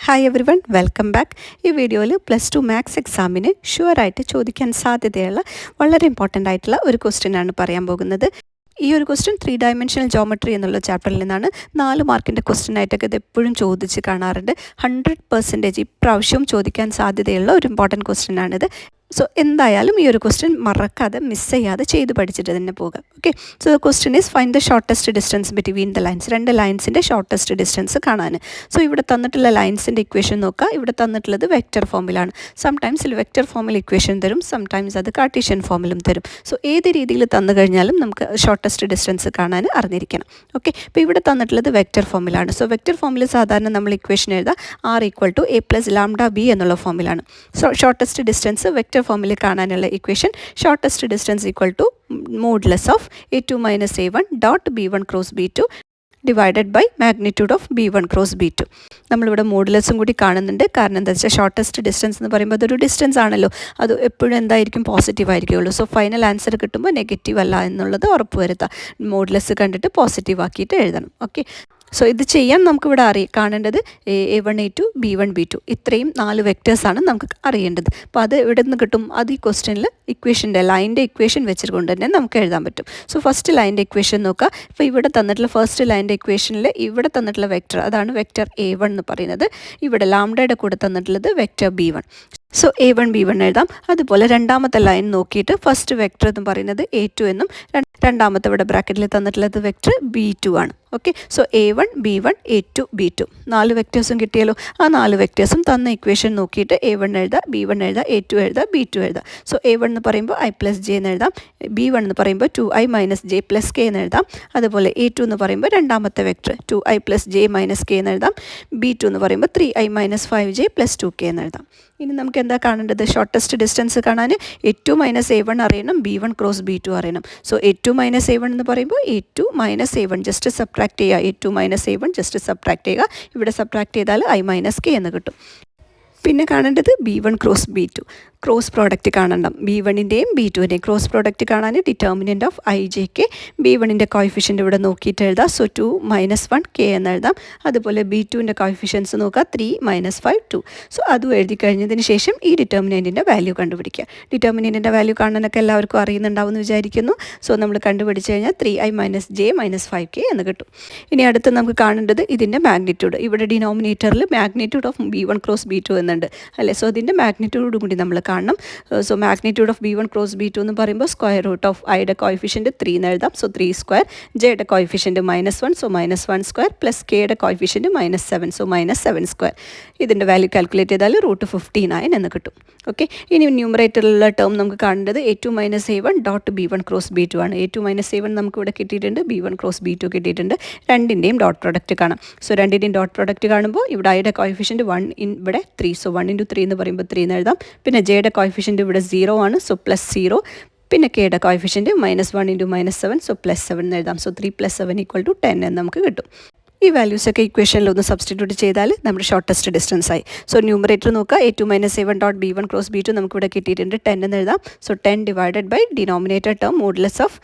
Hi every one, welcome back. ഈ വീഡിയോയിൽ +2 maths എക്സാമിന് ഷുവറായിട്ട് ചോദിക്കാൻ സാധ്യതയുള്ള വളരെ ഇമ്പോർട്ടൻ്റ് ആയിട്ടുള്ള ഒരു ക്വസ്റ്റ്യനാണ് പറയാൻ പോകുന്നത്. ഈ ഒരു ക്വസ്റ്റ്യൻ 3 ഡയമെൻഷണൽ ജോമെട്രി എന്നുള്ള ചാപ്റ്ററിൽ നിന്നാണ്. 4 മാർക്കിൻ്റെ ക്വസ്റ്റ്യനായിട്ടൊക്കെ ഇത് എപ്പോഴും ചോദിച്ച് കാണാറുണ്ട്. 100% ഇപ്രാവശ്യവും ചോദിക്കാൻ സാധ്യതയുള്ള ഒരു ഇമ്പോർട്ടൻറ്റ് ക്വസ്റ്റ്യനാണിത്. സോ എന്തായാലും ഈ ഒരു ക്വസ്റ്റ്യൻ മറക്കാതെ മിസ് ചെയ്യാതെ ചെയ്ത് പഠിച്ചിട്ട് തന്നെ പോകാം. Okay, so the question is find the shortest distance between the lines. രണ്ട് ലൈൻസിൻ്റെ ഷോർട്ടസ്റ്റ് ഡിസ്റ്റൻസ് കാണാൻ. സോ ഇവിടെ തന്നിട്ടുള്ള ലൈൻസിൻ്റെ ഇക്വേഷൻ നോക്കുക. ഇവിടെ തന്നിട്ടുള്ളത് വെക്റ്റർ ഫോമിലാണ്. സംടൈംസ് വെക്റ്റർ ഫോമിൽ ഇക്വേഷൻ തരും, സംടൈംസ് അത് കാർട്ടീഷ്യൻ ഫോമിലും തരും. സോ ഏത് രീതിയിൽ തന്നു കഴിഞ്ഞാലും നമുക്ക് ഷോർട്ടസ്റ്റ് ഡിസ്റ്റൻസ് കാണാൻ അറിഞ്ഞിരിക്കണം. ഓക്കെ, ഇപ്പോൾ ഇവിടെ തന്നിട്ടുള്ളത് വെക്റ്റർ ഫോമിലാണ്. സോ വെക്റ്റർ ഫോമിൽ സാധാരണ നമ്മൾ ഇക്വേഷൻ എഴുതാം r = a + λb എന്നുള്ള ഫോമിലാണ്. സോ ഷോർട്ടസ്റ്റ് ഡിസ്റ്റൻസ് വെക്റ്റർ ഫോമിൽ കാണാനുള്ള equation shortest distance = modulus of a2 - a1 dot b1 cross b2 divided by magnitude of b1 cross b2. നമ്മളിവിടെ മോഡുലസും കൂടി കാണുന്നുണ്ട്. കാരണം എന്താ വെച്ചാൽ ഷോർട്ടസ്റ്റ് ഡിസ്റ്റൻസ് എന്ന് പറയുമ്പോൾ അതൊരു ഡിസ്റ്റൻസ് ആണല്ലോ, അത് എപ്പോഴും എന്തായിരിക്കും, പോസിറ്റീവ് ആയിരിക്കുള്ളൂ. സോ ഫൈനൽ ആൻസർ കിട്ടുമ്പോൾ നെഗറ്റീവ് അല്ല എന്നുള്ളത് ഉറപ്പ് വരുത്തുക. മോഡുലസ് കണ്ടിട്ട് പോസിറ്റീവ് ആക്കിയിട്ട് എഴുതണം. ഓക്കെ, സോ ഇത് ചെയ്യാൻ നമുക്കിവിടെ കാണേണ്ടത് a1 a2 b1 b2 ഇത്രയും 4 വെക്റ്റേഴ്സാണ് നമുക്ക് അറിയേണ്ടത്. അപ്പോൾ അത് ഇവിടെ നിന്ന് കിട്ടും. അത് ഈ ക്വസ്റ്റ്യനിൽ ഇക്വേഷൻ്റെ ലൈൻ്റെ ഇക്വേഷൻ വെച്ചുകൊണ്ട് തന്നെ നമുക്ക് എഴുതാൻ പറ്റും. സോ ഫസ്റ്റ് ലൈൻ്റെ ഇക്വേഷൻ നോക്കുക. ഇപ്പോൾ ഇവിടെ തന്നിട്ടുള്ള ഫസ്റ്റ് ലൈൻ്റെ ഇക്വേഷനിൽ ഇവിടെ തന്നിട്ടുള്ള വെക്റ്റർ, അതാണ് വെക്റ്റർ a1 എന്ന് പറയുന്നത്. ഇവിടെ ലാംഡയുടെ കൂടെ തന്നിട്ടുള്ളത് vector b1. So a1 b1 എഴുതാം. അതുപോലെ രണ്ടാമത്തെ ലൈൻ നോക്കിയിട്ട് ഫസ്റ്റ് വെക്റ്റർ എന്ന് പറയുന്നത് a2 എന്നും രണ്ടാമത്തെ ഇവിടെ ബ്രാക്കറ്റിൽ തന്നിട്ടുള്ളത് വെക്റ്റർ b2 ആണ്. Okay, so a1 b1 a2 b2 4 വെക്റ്റേഴ്സും കിട്ടിയല്ലോ. ആ 4 വെക്റ്റേഴ്സും തന്ന ഇക്വേഷൻ നോക്കിയിട്ട് a1 എഴുതാം, b1 എഴുതാം, a2 എഴുതാം, b2 എഴുതാം. സോ a1 എന്ന് പറയുമ്പോൾ i + j എന്ന് എഴുതാം, b1 എന്ന് പറയുമ്പോൾ 2i - j + k എന്ന് എഴുതാം. അതുപോലെ a2 എന്ന് പറയുമ്പോൾ രണ്ടാമത്തെ വെക്റ്റർ 2i + j - k എന്ന് എഴുതാം. b2 എന്ന് പറയുമ്പോൾ 3i - 5j + 2k എന്ന് എഴുതാം. ഇനി നമുക്ക് എന്താ കാണേണ്ടത്? ഷോർട്ടസ്റ്റ് ഡിസ്റ്റൻസ് കാണാൻ a2 - a1 അറിയണം, b1 ക്രോസ് b2 അറിയണം. സോ a2 - a1 എന്ന് പറയുമ്പോൾ a2 - a1 ജസ്റ്റ് സബ്ട്രാക്ട് ചെയ്യുക. a2 - a1 ജസ്റ്റ് സബ്ട്രാക്ട് ചെയ്യുക. ഇവിടെ സബ്ട്രാക്ട് ചെയ്താൽ i - k എന്ന് കിട്ടും. പിന്നെ കാണേണ്ടത് b1 cross b2 cross product കാണണം. b1ൻ്റെയും b2ൻ്റെയും ക്രോസ് പ്രോഡക്റ്റ് കാണാൻ determinant of i j k. b1ൻ്റെ കോയിഫിഷ്യൻ്റ് ഇവിടെ നോക്കിയിട്ട് എഴുതാം. സോ 2 - 1 k എന്ന് എഴുതാം. അതുപോലെ b2ൻ്റെ കോയിഫിഷ്യൻസ് നോക്കുക, 3 - 5 2. സോ അതും എഴുതി കഴിഞ്ഞതിന് ശേഷം ഈ ഡിറ്റർമിനൻറ്റിൻ്റെ വാല്യൂ കണ്ടുപിടിക്കുക. ഡിറ്റർമിനൻറ്റിൻ്റെ വാല്യൂ കാണാനൊക്കെ എല്ലാവർക്കും അറിയുന്നുണ്ടാവും എന്ന് വിചാരിക്കുന്നു. സോ നമ്മൾ കണ്ടുപിടിച്ച് കഴിഞ്ഞാൽ 3i - j - 5k എന്ന് കിട്ടും. ഇനി അടുത്ത് നമുക്ക് കാണേണ്ടത് ഇതിൻ്റെ മാഗ്നിറ്റ്യൂഡ്. ഇവിടെ ഡിനോമിനേറ്ററിൽ magnitude of b1 cross b2 എന്നുണ്ട് അല്ലേ. സോ ഇതിൻ്റെ മാഗ്നിറ്റ്യൂഡ് കൂടി നമ്മൾ കാണണം. So magnitude of b1 cross b2 എന്ന് പറയുമ്പോൾ സ്ക്വയർ റൂട്ട് ഓഫ് ഐയുടെ കോയിഫിഷ്യൻ്റ് 3 എന്ന് എഴുതാം. സോ 3 സ്ക്വയർ, ജെയുടെ കോയിഫിഷ്യൻ്റ് -1, സോ -1 സ്ക്വയർ, പ്ലസ് കെയുടെ കോയിഫിഷ്യൻ്റ് -7, സോ -7 സ്ക്വയർ. ഇതിൻ്റെ വാല്യൂ കാൽക്കുലേറ്റ് ചെയ്താൽ √59 എന്ന് കിട്ടും. ഓക്കെ, ഇനി ന്യൂമറേറ്ററിലുള്ള ടേം നമുക്ക് കാണേണ്ടത് a2 - a1 dot b1 cross b2 ആണ്. a2 - a1 നമുക്ക് ഇവിടെ കിട്ടിയിട്ടുണ്ട്, b1 ക്രോസ് b2 കിട്ടിയിട്ടുണ്ട്. രണ്ടിൻ്റെയും ഡോട്ട് പ്രോഡക്റ്റ് കാണാം. സോ രണ്ടിൻ്റെയും ഡോട്ട് പ്രോഡക്റ്റ് കാണുമ്പോൾ ഇവിടെ ഐയുടെ കോയിഫിഷ്യൻ്റ് 1 ഇവിടെ 3, സോ 1 × 3 എന്ന് പറയുമ്പോൾ 3 എന്ന് എഴുതാം. പിന്നെ ജെയുടെ കോയിഫിഷ്യൻ്റ് ഇവിടെ 0 ആണ്, സോ +0. പിന്നെ കെയുടെ കോയിഫിഷ്യൻ്റ് -1 × -7, സോ +7 എന്ന് എഴുതാം. സോ 3 + 7 = 10 എന്ന് നമുക്ക് കിട്ടും. ഈ വാല്യൂസൊക്കെ ഇക്വേഷനിൽ ഒന്ന് സബ്സ്റ്റിറ്റ്യൂട്ട് ചെയ്താൽ നമ്മുടെ ഷോർട്ടസ്റ്റ് ഡിസ്റ്റൻസ് ആയി. സോ ന്യൂമറേറ്റർ നോക്കുക, a2 - a1 dot b1 cross b2 നമുക്കിവിടെ കിട്ടിയിട്ടുണ്ട് 10 എന്ന് എഴുതാം. So 10 divided by denominator term modulus of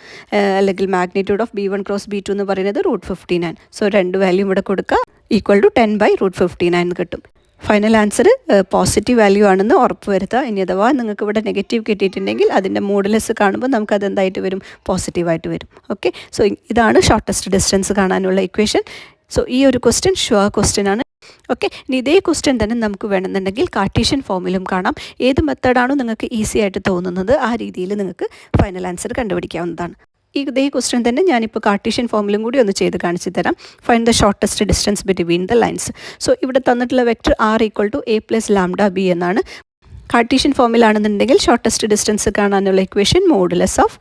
അല്ലെങ്കിൽ magnitude of b1 cross b2 എന്ന് പറയുന്നത് √59. സോ രണ്ട് വാല്യൂ ഇവിടെ കൊടുക്കുക, =10/√59 എന്ന് കിട്ടും. ഫൈനൽ ആൻസർ പോസിറ്റീവ് വാല്യൂ ആണെന്ന് ഉറപ്പ് വരുത്തുക. ഇനി അഥവാ നിങ്ങൾക്ക് ഇവിടെ നെഗറ്റീവ് കിട്ടിയിട്ടുണ്ടെങ്കിൽ അതിൻ്റെ മോഡുലസ് കാണുമ്പോൾ നമുക്ക് അതെന്തായിട്ട് വരും, പോസിറ്റീവായിട്ട് വരും. ഓക്കെ, സോ ഇതാണ് ഷോർട്ടസ്റ്റ് ഡിസ്റ്റൻസ് കാണാനുള്ള ഇക്വേഷൻ. സോ ഈ ഒരു ക്വസ്റ്റ്യൻ ഷുവർ ക്വസ്റ്റ്യൻ ആണ്. ഓക്കെ, ഇനി ഇതേ ക്വസ്റ്റ്യൻ തന്നെ നമുക്ക് വേണമെന്നുണ്ടെങ്കിൽ കാർട്ടീഷ്യൻ ഫോമിലും കാണാം. ഏത് മെത്തേഡാണോ നിങ്ങൾക്ക് ഈസി ആയിട്ട് തോന്നുന്നത് ആ രീതിയിൽ നിങ്ങൾക്ക് ഫൈനൽ ആൻസർ കണ്ടുപിടിക്കാവുന്നതാണ്. ഇതേ ക്വസ്റ്റ്യൻ തന്നെ ഞാനിപ്പോൾ കാർട്ടീഷ്യൻ ഫോമിലും കൂടി ഒന്ന് ചെയ്ത് കാണിച്ചു തരാം. Find the shortest distance between the lines. So ഇവിടെ തന്നിട്ടുള്ള വെക്റ്റർ r = a + λb എന്നാണ്. കാർട്ടീഷ്യൻ ഫോമിലാണെന്നുണ്ടെങ്കിൽ ഷോർട്ടസ്റ്റ് ഡിസ്റ്റൻസ് കാണാനുള്ള ഇക്വേഷൻ മോഡുലസ് ഓഫ്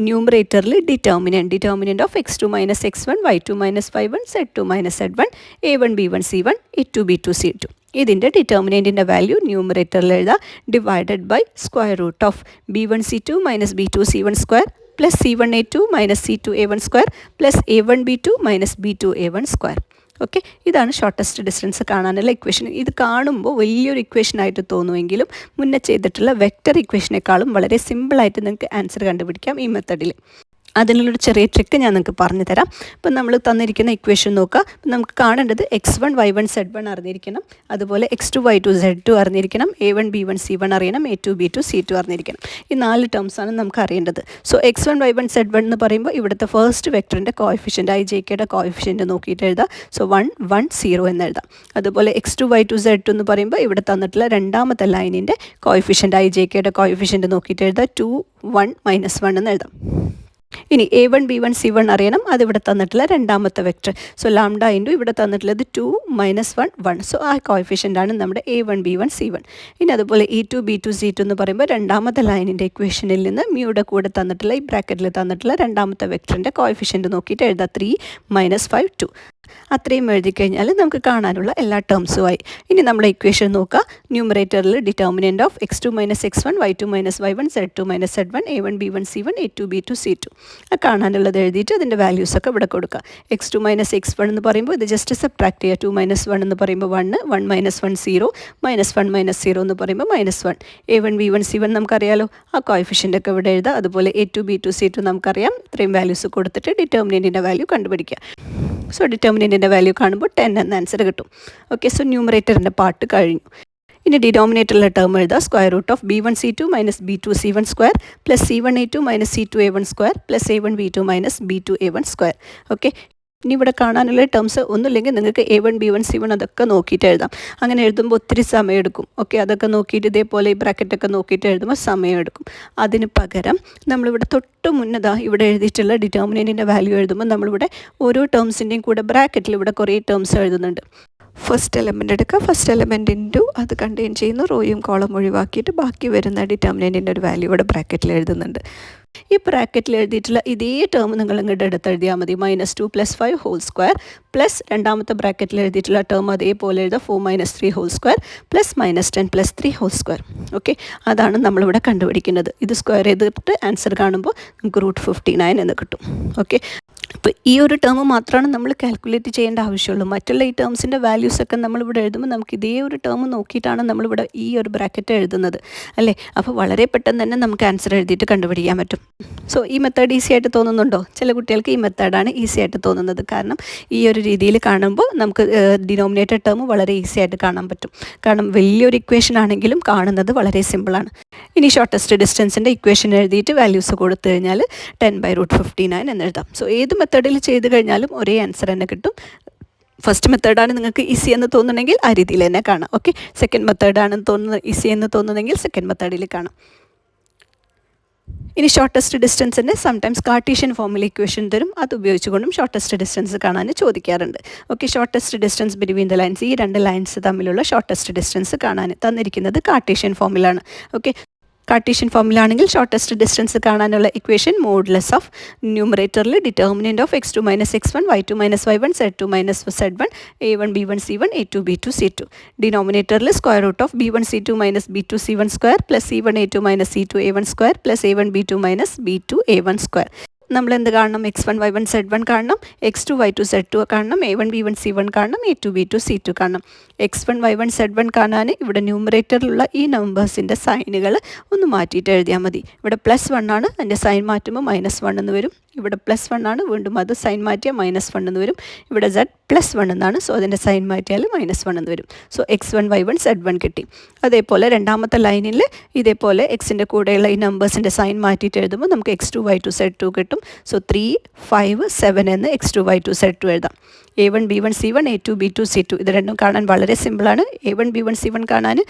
ന്യൂമറേറ്ററിൽ determinant of x2 - x1 y2 - y1 z2 - z1 a1 b1 c1 a2 b2 c2. ഇതിൻ്റെ ഡിറ്റർമിനൻറ്റിൻ്റെ value ന്യൂമറേറ്ററിൽ എഴുതാം, divided by square root of b1 c2 - b2 c1 square plus c1 a2 - c2 a1 square plus a1 b2 - b2 a1 square. Okay, ഇതാണ് shortest distance കാണാനുള്ള equation. ഇത് കാണുമ്പോൾ വലിയൊരു ഇക്വേഷനായിട്ട് തോന്നുമെങ്കിലും മുന്നേ ചെയ്തിട്ടുള്ള വെക്റ്റർ ഇക്വേഷനേക്കാളും വളരെ സിമ്പിളായിട്ട് നിങ്ങൾക്ക് ആൻസർ കണ്ടുപിടിക്കാം ഈ മെത്തഡിൽ. അതിനുള്ളൊരു ചെറിയ ട്രിക്ക് ഞാൻ നിങ്ങൾക്ക് പറഞ്ഞു തരാം. ഇപ്പം നമ്മൾ തന്നിരിക്കുന്ന ഇക്വേഷൻ നോക്കുക. നമുക്ക് കാണേണ്ടത് x1 y1 z1 അറിഞ്ഞിരിക്കണം, അതുപോലെ x2 y2 z2 അറിഞ്ഞിരിക്കണം, a1 b1 c1 അറിയണം, a2 b2 c2 അറിഞ്ഞിരിക്കണം. ഈ 4 ടേംസാണ് നമുക്ക് അറിയേണ്ടത്. സോ x1 y1 z1 എന്ന് പറയുമ്പോൾ ഇവിടുത്തെ ഫസ്റ്റ് വെക്ടറിൻ്റെ കോഎഫിഷ്യൻ്റ് ijkയുടെ കോഎഫിഷ്യൻ്റ് നോക്കിയിട്ട് എഴുതാം. സോ 1 1 0 എന്ന് എഴുതാം. അതുപോലെ x2 y2 z2 എന്ന് പറയുമ്പോൾ ഇവിടെ തന്നിട്ടുള്ള രണ്ടാമത്തെ ലൈനിൻ്റെ കോഎഫിഷ്യൻ്റ് ijkയുടെ കോഎഫിഷ്യൻ്റ് നോക്കിയിട്ട് എഴുതാം. 2 1 -1 എന്ന് എഴുതാം. ഇനി a1 b1 c1 അറിയണം, അതിവിടെ തന്നിട്ടുള്ള രണ്ടാമത്തെ വെക്ടർ. സോ ലാംഡ ഇൻറ്റു ഇവിടെ തന്നിട്ടുള്ളത് 2 -1 1. സോ ആ കോഎഫിഷ്യൻ്റാണ് നമ്മുടെ a1 b1 c1. ഇനി അതുപോലെ e2 b2 c2 എന്ന് പറയുമ്പോൾ രണ്ടാമത്തെ ലൈനിൻ്റെ ഇക്വേഷനിൽ നിന്ന് മ്യൂയുടെ കൂടെ തന്നിട്ടുള്ള ഈ ബ്രാക്കറ്റിൽ തന്നിട്ടുള്ള രണ്ടാമത്തെ വെക്ടറിൻ്റെ കോഎഫിഷ്യൻ്റ് നോക്കിയിട്ട് എഴുതാം. 3 -5 2. അത്രയും എഴുതി കഴിഞ്ഞാൽ നമുക്ക് കാണാനുള്ള എല്ലാ ടേംസുമായി. ഇനി നമ്മുടെ ഇക്വേഷൻ നോക്കുക. ന്യൂമറേറ്ററിൽ determinant of x2 - x1 y2 - y1 z2 - z1 a1 b1 c1 a2 b2 c2 കാണാനുള്ളത് എഴുതിയിട്ട് അതിൻ്റെ വാല്യൂസൊക്കെ ഇവിടെ കൊടുക്കുക. x2 - x1 എന്ന് പറയുമ്പോൾ ഇത് ജസ്റ്റ് സബ്ട്രാക്ട് ചെയ്യുക. 2 - 1 എന്ന് പറയുമ്പോൾ 1 1 - 1 0 -1 - 0 എന്ന് പറയുമ്പോൾ -1. a1 b1 c1 നമുക്കറിയാലോ, ആ കോഎഫിഷ്യൻ്റ് ഒക്കെ ഇവിടെ എഴുതുക. അതുപോലെ a2 b2 c2 നമുക്കറിയാം. ഇത്രയും വാല്യൂസ് കൊടുത്തിട്ട് ഡിറ്റർമിനൻറ്റിൻ്റെ വാല്യൂ കണ്ടുപിടിക്കുക. സോ ഡിറ്റർമിനൻറ്റിൻ്റെ വാല്യൂ കാണുമ്പോൾ 10 എന്ന ആൻസർ കിട്ടും. ഓക്കെ, സോ ന്യൂമറേറ്ററിൻ്റെ പാർട്ട് കഴിഞ്ഞു. ഇനി ഡിനോമിനേറ്ററിലെ ടേം എഴുതുക. Square root of b1 c2 - b2 c1 square plus c1 a2 - c2 a1 square plus a1 b2 - b2 a1 square. Okay, ഇനി ഇവിടെ കാണാനുള്ള ടേംസ് ഒന്നുമില്ലെങ്കിൽ നിങ്ങൾക്ക് a1 b1 c1 അതൊക്കെ നോക്കിയിട്ട് എഴുതാം. അങ്ങനെ എഴുതുമ്പോൾ ഒത്തിരി സമയം എടുക്കും. ഓക്കെ, അതൊക്കെ നോക്കിയിട്ട് ഇതേപോലെ ഈ ബ്രാക്കറ്റൊക്കെ നോക്കിയിട്ട് എഴുതുമ്പോൾ സമയം എടുക്കും. അതിന് പകരം നമ്മളിവിടെ തൊട്ട് മുന്നതാ ഇവിടെ എഴുതിയിട്ടുള്ള ഡിറ്റർമിനൻറ്റിൻ്റെ വാല്യൂ എഴുതുമ്പോൾ നമ്മളിവിടെ ഓരോ ടേംസിൻ്റെയും കൂടെ ബ്രാക്കറ്റിൽ ഇവിടെ കുറേ ടേംസ് എഴുതുന്നുണ്ട്. ഫസ്റ്റ് എലമെൻ്റ് എടുക്കുക. ഫസ്റ്റ് എലമെൻ്റ് ഇൻറ്റു അത് കണ്ടെയ്ൻ ചെയ്യുന്ന റോയും കോളം ഒഴിവാക്കിയിട്ട് ബാക്കി വരുന്ന ഡിറ്റർമിനൻറ്റിൻ്റെ ഒരു വാല്യൂ ഇവിടെ ബ്രാക്കറ്റിൽ എഴുതുന്നുണ്ട്. ഈ ബ്രാക്കറ്റിൽ എഴുതിയിട്ടുള്ള ഇതേ ടേം നിങ്ങൾ ഇങ്ങോട്ട് എടുത്തെഴുതിയാൽ മതി. -2 + 5 ഹോൾ സ്ക്വയർ പ്ലസ് രണ്ടാമത്തെ ബ്രാക്കറ്റിൽ എഴുതിയിട്ടുള്ള ടേം അതേപോലെ എഴുതുക. 4 - 3 whole square plus -10 + 3 whole square. Okay, അതാണ് നമ്മളിവിടെ കണ്ടുപിടിക്കുന്നത്. ഇത് സ്ക്വയർ ചെയ്തിട്ട് ആൻസർ കാണുമ്പോൾ നമുക്ക് √59 എന്ന് കിട്ടും. ഓക്കെ, അപ്പോൾ ഈ ഒരു ടേം മാത്രമാണ് നമ്മൾ കാൽക്കുലേറ്റ് ചെയ്യേണ്ട ആവശ്യമുള്ളൂ. മറ്റുള്ള ഈ ടേംസിൻ്റെ വാല്യൂസൊക്കെ നമ്മളിവിടെ എഴുതുമ്പോൾ നമുക്ക് ഇതേ ഒരു ടേം നോക്കിയിട്ടാണ് നമ്മളിവിടെ ഈ ഒരു ബ്രാക്കറ്റ് എഴുതുന്നത് അല്ലേ. അപ്പോൾ വളരെ പെട്ടെന്ന് തന്നെ നമുക്ക് ആൻസർ എഴുതിയിട്ട് കണ്ടുപിടിക്കാൻ പറ്റും. സോ ഈ മെത്തേഡ് ഈസി ആയിട്ട് തോന്നുന്നുണ്ടോ? ചില കുട്ടികൾക്ക് ഈ മെത്തേഡാണ് ഈസി ആയിട്ട് തോന്നുന്നത്. കാരണം ഈ ഒരു രീതിയിൽ കാണുമ്പോൾ നമുക്ക് ഡിനോമിനേറ്റർ ടേം വളരെ ഈസി ആയിട്ട് കാണാൻ പറ്റും. കാരണം വലിയൊരു ഇക്വേഷൻ ആണെങ്കിലും കാണുന്നത് വളരെ സിമ്പിളാണ്. ഇനി ഷോർട്ടസ്റ്റ് ഡിസ്റ്റൻസിൻ്റെ ഇക്വേഷൻ എഴുതിയിട്ട് വാല്യൂസ് കൊടുത്തു കഴിഞ്ഞാൽ 10/√59 എന്ന് എഴുതാം. സോ ഏത് മെത്തേഡിൽ ചെയ്ത് കഴിഞ്ഞാലും ഒരേ ആൻസർ തന്നെ കിട്ടും. ഫസ്റ്റ് മെത്തേഡാണ് നിങ്ങൾക്ക് ഈസി എന്ന് തോന്നുന്നെങ്കിൽ ആ രീതിയിൽ തന്നെ കാണാം. ഓക്കെ, സെക്കൻഡ് മെത്തേഡാണെന്ന് തോന്നുന്നത് ഈസി എന്ന് തോന്നുന്നെങ്കിൽ സെക്കൻഡ് മെത്തേഡിൽ കാണാം. ഇനി ഷോർട്ടസ്റ്റ് ഡിസ്റ്റൻസിൻ്റെ സംടൈംസ് കാർട്ടീഷ്യൻ ഫോമിൽ ഇക്വേഷൻ തരും. അത് ഉപയോഗിച്ചുകൊണ്ടും ഷോർട്ടസ്റ്റ് ഡിസ്റ്റൻസ് കാണാൻ ചോദിക്കാറുണ്ട്. Okay, shortest distance between the lines, ഈ രണ്ട് ലൈൻസ് തമ്മിലുള്ള ഷോർട്ടസ്റ്റ് ഡിസ്റ്റൻസ് കാണാൻ തന്നിരിക്കുന്നത് കാർട്ടീഷ്യൻ ഫോമിലാണ്. ഓക്കെ, കാർട്ടീഷ്യൻ ഫോമിലാണെങ്കിൽ ഷോർട്ടസ്റ്റ് ഡിസ്റ്റൻസ് കാണാനുള്ള ഇക്വേഷൻ മോഡുലസ് ഓഫ് ന്യൂമറേറ്ററിൽ determinant of x2 - x1 y2 - y1 z2 - z1 a1 b1 c1 a2 b2 c2. ഡിനോമിനേറ്ററിൽ square root of b1 c2 - b2 c1 square plus c1 a2 - c2 a1 square plus a1 b2 - b2 a1 square. നമ്മൾ എന്ത് കാണണം? x1 y1 z1 കാണണം, x2 y2 z2 കാണണം, a1 b1 c1 കാണണം, a2 b2 c2 കാണണം. x1 y1 z1 കാണാൻ ഇവിടെ ന്യൂമറേറ്ററിലുള്ള ഈ നമ്പേഴ്സിൻ്റെ സൈനുകൾ ഒന്ന് മാറ്റിയിട്ട് എഴുതിയാൽ മതി. ഇവിടെ +1 ആണ്, അതിൻ്റെ സൈൻ മാറ്റുമ്പോൾ -1 എന്ന് വരും. ഇവിടെ +1 ആണ്, വീണ്ടും അത് സൈൻ മാറ്റിയാൽ -1 എന്ന് വരും. ഇവിടെ z +1 എന്നാണ്, സോ അതിൻ്റെ സൈൻ മാറ്റിയാൽ -1 എന്ന് വരും. സോ x1 y1 z1 കിട്ടി. അതേപോലെ രണ്ടാമത്തെ ലൈനിൽ ഇതേപോലെ എക്സിൻ്റെ കൂടെയുള്ള ഈ നമ്പേഴ്സിൻ്റെ സൈൻ മാറ്റിയിട്ട് എഴുതുമ്പോൾ നമുക്ക് x2 y2 z2 കിട്ടും. സോ 3 5 7 എന്ന് x2 y2 z2 എഴുതാം. a1 b1 c1 a2 b2 c2 ഇത് രണ്ടും കാണാൻ വളരെ സിമ്പിളാണ്. a1 b1 c1 കാണാൻ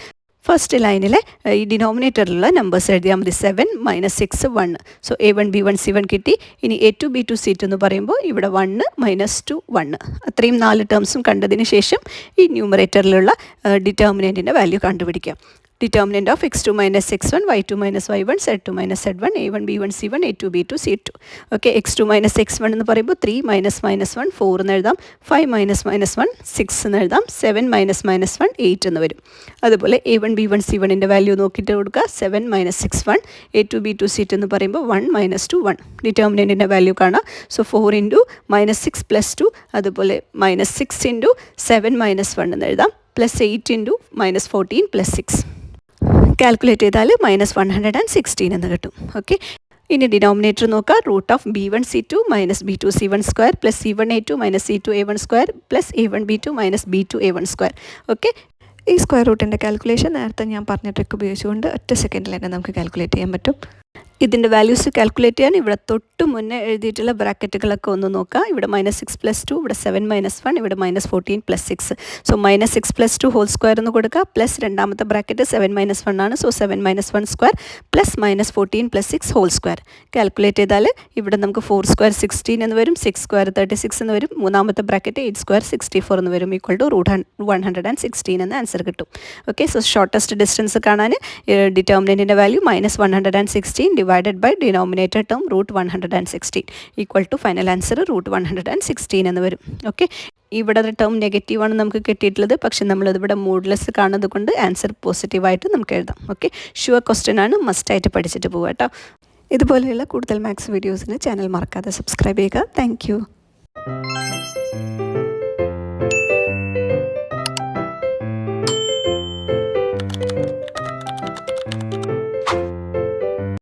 ഫസ്റ്റ് ലൈനിലെ ഈ ഡിനോമിനേറ്ററിലുള്ള നമ്പേഴ്സ് എഴുതിയാൽ മതി. 7 - 6 1. സോ a1 b1 c1 കിട്ടി. ഇനി a2 b2 c2 എന്ന് പറയുമ്പോൾ ഇവിടെ 1 - 2 1. അത്രയും 4 ടേംസും കണ്ടതിന് ശേഷം ഈ ന്യൂമറേറ്ററിലുള്ള ഡിറ്റർമിനൻറ്റിൻ്റെ വാല്യൂ കണ്ടുപിടിക്കാം. Determinant of x2 - x1 y2 - y1 z2 - z1 a1 b1 c1 a2 b2 c2. Okay, x2 - x1 എന്ന് പറയുമ്പോൾ 3 - -1 4 എന്ന് എഴുതാം, 5 - -1 6 എന്ന് എഴുതാം, 7 - -1 8 എന്ന് വരും. അതുപോലെ a1 b1 c1ൻ്റെ വാല്യൂ നോക്കിയിട്ട് കൊടുക്കുക. 7 - 6 1. a2 b2 c2 എന്ന് പറയുമ്പോൾ 1 - 2 1. ഡിറ്റർമിനൻറ്റിൻ്റെ വാല്യൂ കാണാം. സോ 4 × -6 + 2, അതുപോലെ -6 × 7 - 1 എന്ന് എഴുതാം, +8 × -14 + 6. കാൽക്കുലേറ്റ് ചെയ്താൽ -116 എന്ന് കിട്ടും. ഓക്കെ, ഇനി ഡിനോമിനേറ്റർ നോക്കുക. √(b1c2 - b2c1² + c1a2 - c2a1² + a1b2 - b2a1². Okay, ഈ സ്ക്വയർ റൂട്ടിൻ്റെ കാൽക്കുലേഷൻ നേരത്തെ ഞാൻ പറഞ്ഞ ട്രിക്ക് ഉപയോഗിച്ചുകൊണ്ട് ഒറ്റ സെക്കൻഡിൽ തന്നെ നമുക്ക് കാൽക്കുലേറ്റ് ചെയ്യാൻ പറ്റും. ഇതിൻ്റെ വാല്യൂസ് കാൽക്കുലേറ്റ് ചെയ്യാൻ ഇവിടെ തൊട്ട് മുന്നേ എഴുതിയിട്ടുള്ള ബ്രാക്കറ്റുകളൊക്കെ ഒന്ന് നോക്കുക. ഇവിടെ -6 + 2, ഇവിടെ 7 - 1, ഇവിടെ -14 + 6. സോ -6 + 2 ഹോൾ സ്ക്വയർ എന്ന് കൊടുക്കുക. പ്ലസ് രണ്ടാമത്തെ ബ്രാക്കറ്റ് 7 - 1 ആണ്. So 7 - 1² plus -14 + 6 whole square. Calculate ചെയ്താൽ ഇവിടെ നമുക്ക് 4² 16 എന്ന് വരും, 6² 36 എന്ന് വരും. മൂന്നാമത്തെ ബ്രാക്കറ്റ് 8² 64 എന്ന് വരും, ഈക്വൽ ടു √116 എന്ന് ആൻസർ കിട്ടും. ഓക്കെ, സോ ഷോർട്ടസ്റ്റ് ഡിസ്റ്റൻസ് കാണാൻ ഡിറ്റർമിനൻറ്റിൻ്റെ value -116 divided by denominator term √116 equal to final answer √116 എന്ന് വരും. ഓക്കെ, ഇവിടെ ടേം നെഗറ്റീവാണ് നമുക്ക് കിട്ടിയിട്ടുള്ളത്, പക്ഷെ നമ്മളിവിടെ മോഡുലസ് കാണുന്നത് കൊണ്ട് ആൻസർ പോസിറ്റീവായിട്ട് നമുക്ക് എഴുതാം. ഓക്കെ, ഷുവർ ക്വസ്റ്റ്യൻ ആണ്, മസ്റ്റായിട്ട് പഠിച്ചിട്ട് പോവുക കേട്ടോ. ഇതുപോലെയുള്ള കൂടുതൽ മാത്സ് വീഡിയോസിന് ചാനൽ മറക്കാതെ സബ്സ്ക്രൈബ് ചെയ്യുക. താങ്ക്